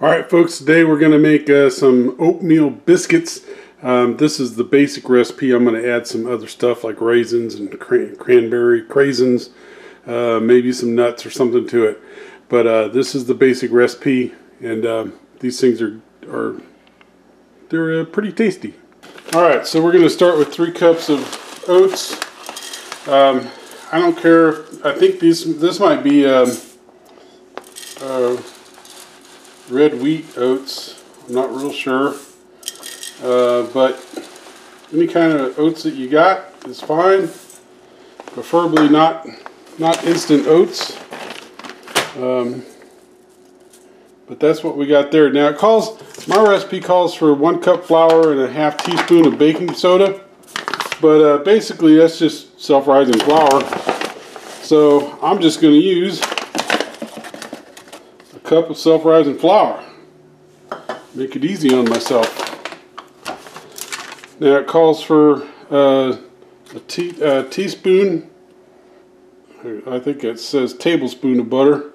Alright folks, today we're going to make some oatmeal biscuits. This is the basic recipe. I'm going to add some other stuff like raisins and cranberry craisins, maybe some nuts or something to it. But this is the basic recipe, and these things they're pretty tasty. Alright, so we're going to start with 3 cups of oats. I don't care. I think this might be red wheat oats. I'm not real sure, but any kind of oats that you got is fine. Preferably not instant oats, but that's what we got there. Now my recipe calls for 1 cup flour and a ½ teaspoon of baking soda, but basically that's just self-rising flour. So I'm just going to use cup of self-rising flour. Make it easy on myself. Now it calls for a teaspoon, I think it says tablespoon of butter.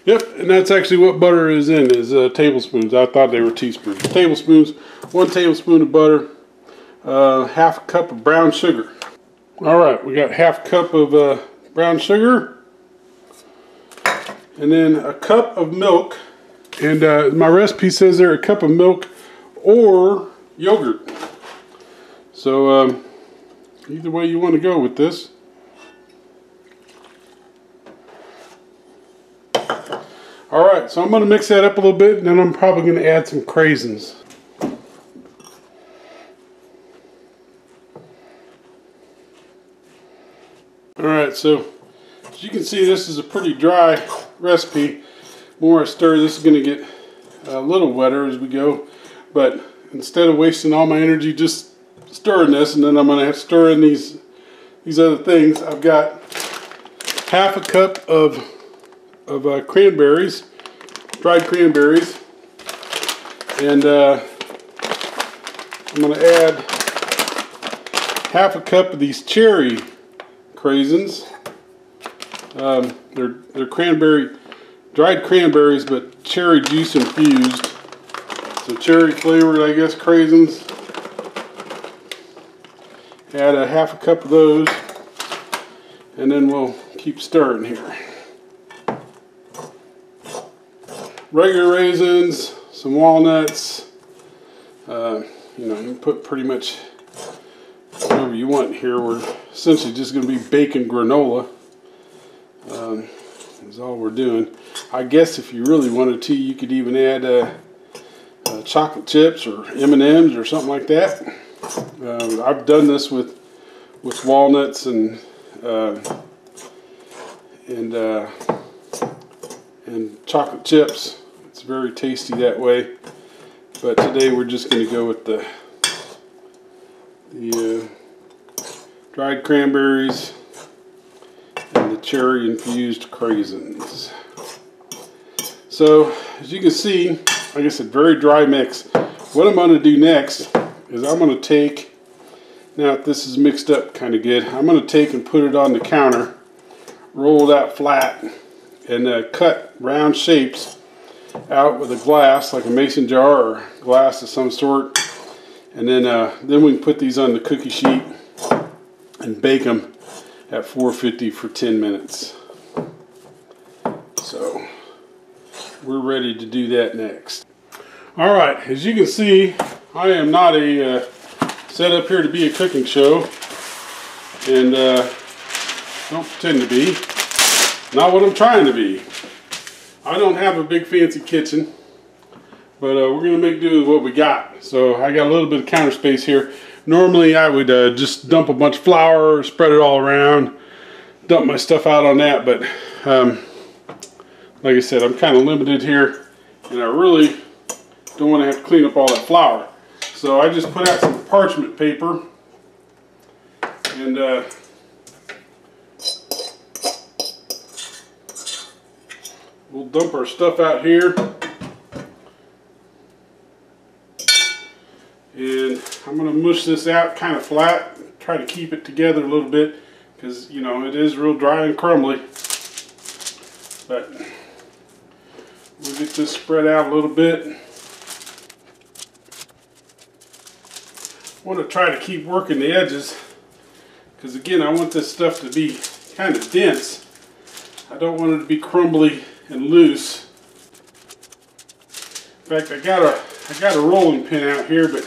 Yep, and that's actually what butter is in, is tablespoons. I thought they were teaspoons. Tablespoons, 1 tablespoon of butter, ½ a cup of brown sugar. Alright, we got ½ cup of brown sugar, and then a cup of milk, and my recipe says there a cup of milk or yogurt, so either way you want to go with this. Alright, so I'm going to mix that up a little bit, and then I'm probably going to add some craisins. Alright, so as you can see, this is a pretty dry recipe. The more I stir, this is going to get a little wetter as we go. But instead of wasting all my energy just stirring this, and then I'm going to have to stir in these other things, I've got ½ a cup of cranberries, dried cranberries, and I'm going to add ½ a cup of these cherry craisins. They're dried cranberries, but cherry juice infused. So cherry flavored, I guess, craisins. Add a ½ a cup of those, and then we'll keep stirring here. Regular raisins, some walnuts. You can put pretty much whatever you want here. We're essentially just going to be baking granola. Is all we're doing. I guess if you really wanted to, you could even add chocolate chips or M&Ms or something like that. I've done this with walnuts and chocolate chips. It's very tasty that way. But today we're just going to go with the dried cranberries and the cherry infused craisins. So as you can see, like I said, very dry mix. What I'm going to do next is I'm going to take, now that this is mixed up kind of good, I'm going to take and put it on the counter, roll it out flat, and cut round shapes out with a glass, like a mason jar or glass of some sort. And then we can put these on the cookie sheet and bake them at 450 for 10 minutes. So we're ready to do that next. Alright, as you can see, I am not set up here to be a cooking show, and don't pretend to be. Not what I'm trying to be. I don't have a big fancy kitchen, but we're going to make do with what we got. So I got a little bit of counter space here. Normally I would just dump a bunch of flour, spread it all around, dump my stuff out on that, but like I said, I'm kind of limited here, and I really don't want to have to clean up all that flour. So I just put out some parchment paper, and we'll dump our stuff out here. And I'm going to mush this out kind of flat, try to keep it together a little bit, because, you know, it is real dry and crumbly. But we'll get this spread out a little bit. I want to try to keep working the edges, because again, I want this stuff to be kind of dense. I don't want it to be crumbly and loose. In fact, I got a rolling pin out here, but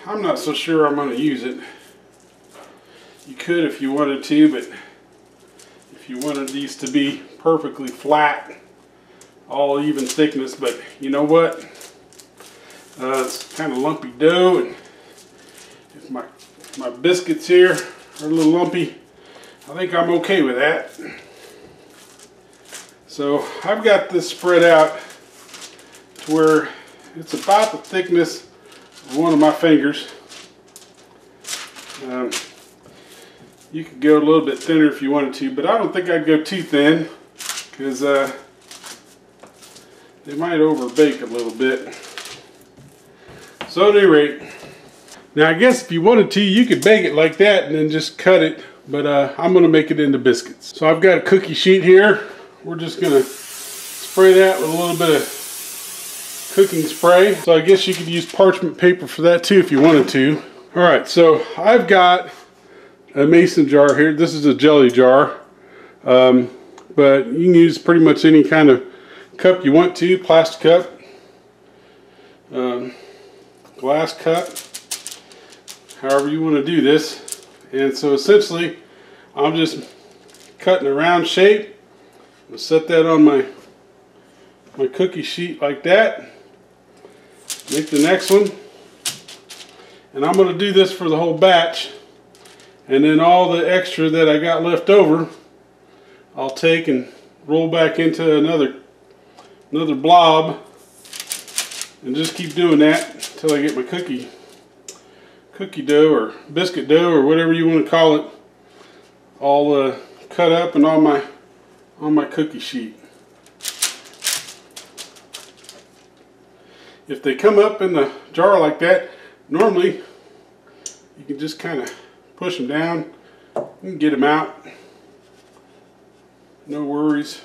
I'm not so sure I'm going to use it. You could if you wanted to, but if you wanted these to be perfectly flat, all even thickness, but you know what? It's kind of lumpy dough, and if my biscuits here are a little lumpy, I think I'm okay with that. So I've got this spread out to where it's about the thickness of one of my fingers. You could go a little bit thinner if you wanted to, but I don't think I'd go too thin, because they might overbake a little bit. So at any rate, now I guess if you wanted to, you could bake it like that and then just cut it, but I'm going to make it into biscuits. So I've got a cookie sheet here. We're just going to spray that with a little bit of cooking spray. So I guess you could use parchment paper for that too if you wanted to. Alright, so I've got a mason jar here. This is a jelly jar, but you can use pretty much any kind of cup you want to, plastic cup, glass cup, however you want to do this. And so essentially I'm just cutting a round shape. I'll set that on my cookie sheet like that. Make the next one, and I'm going to do this for the whole batch, and then all the extra that I got left over I'll take and roll back into another blob, and just keep doing that until I get my cookie dough or biscuit dough or whatever you want to call it all cut up and on my cookie sheet. If they come up in the jar like that, normally you can just kind of push them down and get them out. No worries.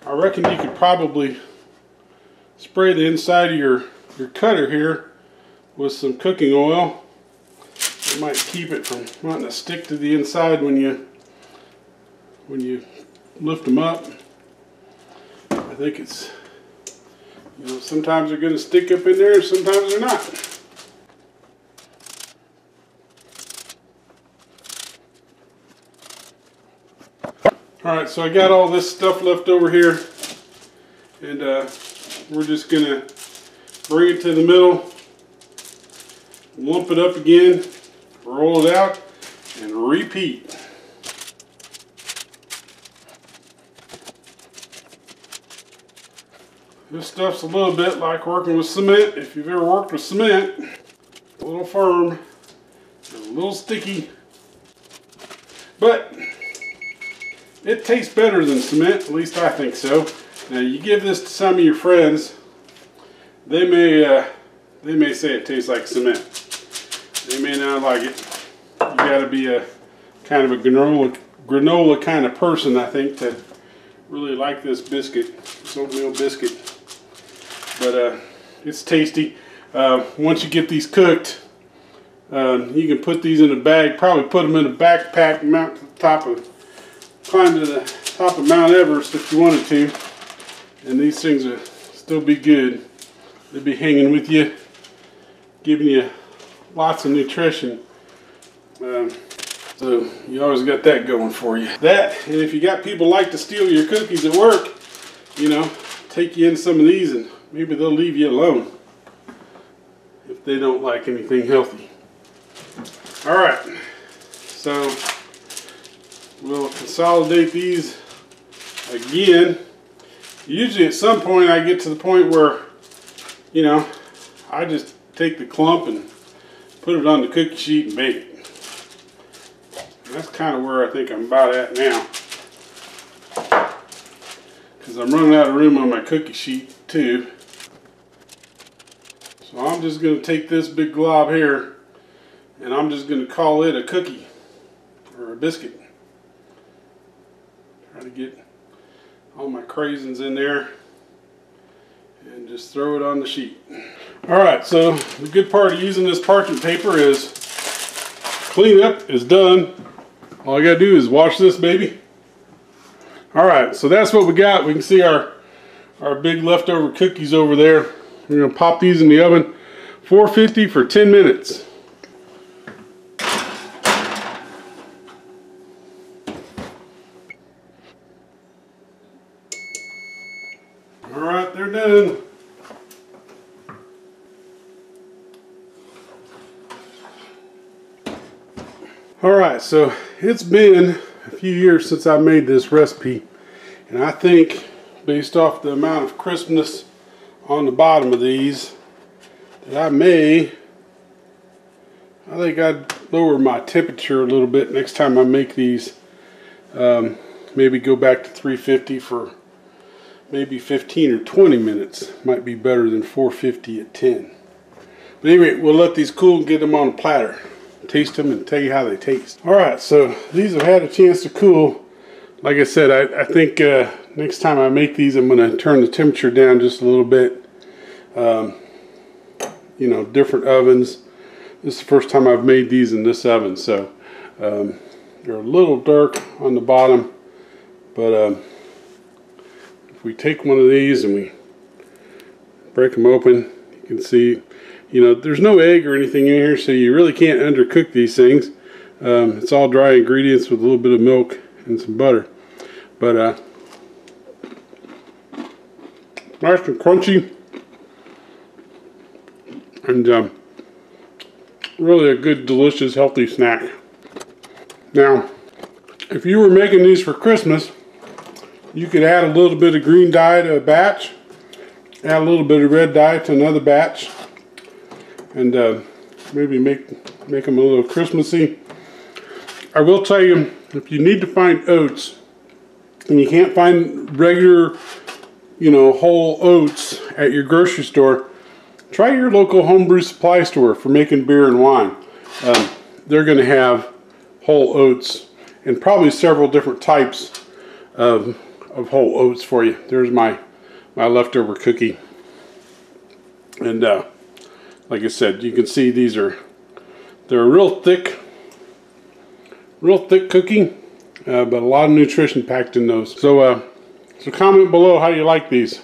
I reckon you could probably spray the inside of your cutter here with some cooking oil. It might keep it from wanting to stick to the inside when you lift them up. I think it's, you know, sometimes they're going to stick up in there and sometimes they're not. Alright, so I got all this stuff left over here, and we're just going to bring it to the middle, lump it up again, roll it out, and repeat. This stuff's a little bit like working with cement. If you've ever worked with cement, a little firm, and a little sticky, but it tastes better than cement, at least I think so. Now you give this to some of your friends, they may say it tastes like cement. They may not like it. You got to be a kind of a granola kind of person, I think, to really like this biscuit, this oatmeal biscuit. But it's tasty. Once you get these cooked, you can put these in a bag, probably put them in a backpack, mount to the top of, climb to the top of Mount Everest if you wanted to, and these things will still be good. They'll be hanging with you, giving you lots of nutrition. So you always got that going for you. That, and if you got people like to steal your cookies at work, you know, take you in some of these and maybe they'll leave you alone if they don't like anything healthy. Alright, so we'll consolidate these again. Usually at some point I get to the point where, you know, I just take the clump and put it on the cookie sheet and bake it. That's kind of where I think I'm about at now, because I'm running out of room on my cookie sheet too. So I'm just going to take this big glob here and I'm just going to call it a cookie, biscuit. Try to get all my craisins in there and just throw it on the sheet. Alright, so the good part of using this parchment paper is cleanup is done. All I gotta do is wash this baby. Alright, so that's what we got. We can see our big leftover cookies over there. We're gonna pop these in the oven, 450 for 10 minutes. Alright, they're done. Alright, so it's been a few years since I made this recipe, and I think based off the amount of crispness on the bottom of these that I think I'd lower my temperature a little bit next time I make these. Maybe go back to 350 for maybe 15 or 20 minutes. Might be better than 450 at 10. But anyway, we'll let these cool and get them on a platter. Taste them and tell you how they taste. Alright, so these have had a chance to cool. Like I said, I think next time I make these, I'm going to turn the temperature down just a little bit. You know, different ovens. This is the first time I've made these in this oven, so they're a little dark on the bottom. But if we take one of these and we break them open, you can see, you know, there's no egg or anything in here, so you really can't undercook these things. It's all dry ingredients with a little bit of milk and some butter. But nice and crunchy, and really a good, delicious, healthy snack. Now, if you were making these for Christmas, you could add a little bit of green dye to a batch, add a little bit of red dye to another batch, and maybe make them a little Christmassy. I will tell you, if you need to find oats and you can't find regular, you know, whole oats at your grocery store, try your local homebrew supply store for making beer and wine. They're going to have whole oats and probably several different types of whole oats for you. There's my leftover cookie, and like I said, you can see they're a real thick cookie, but a lot of nutrition packed in those. So comment below how you like these.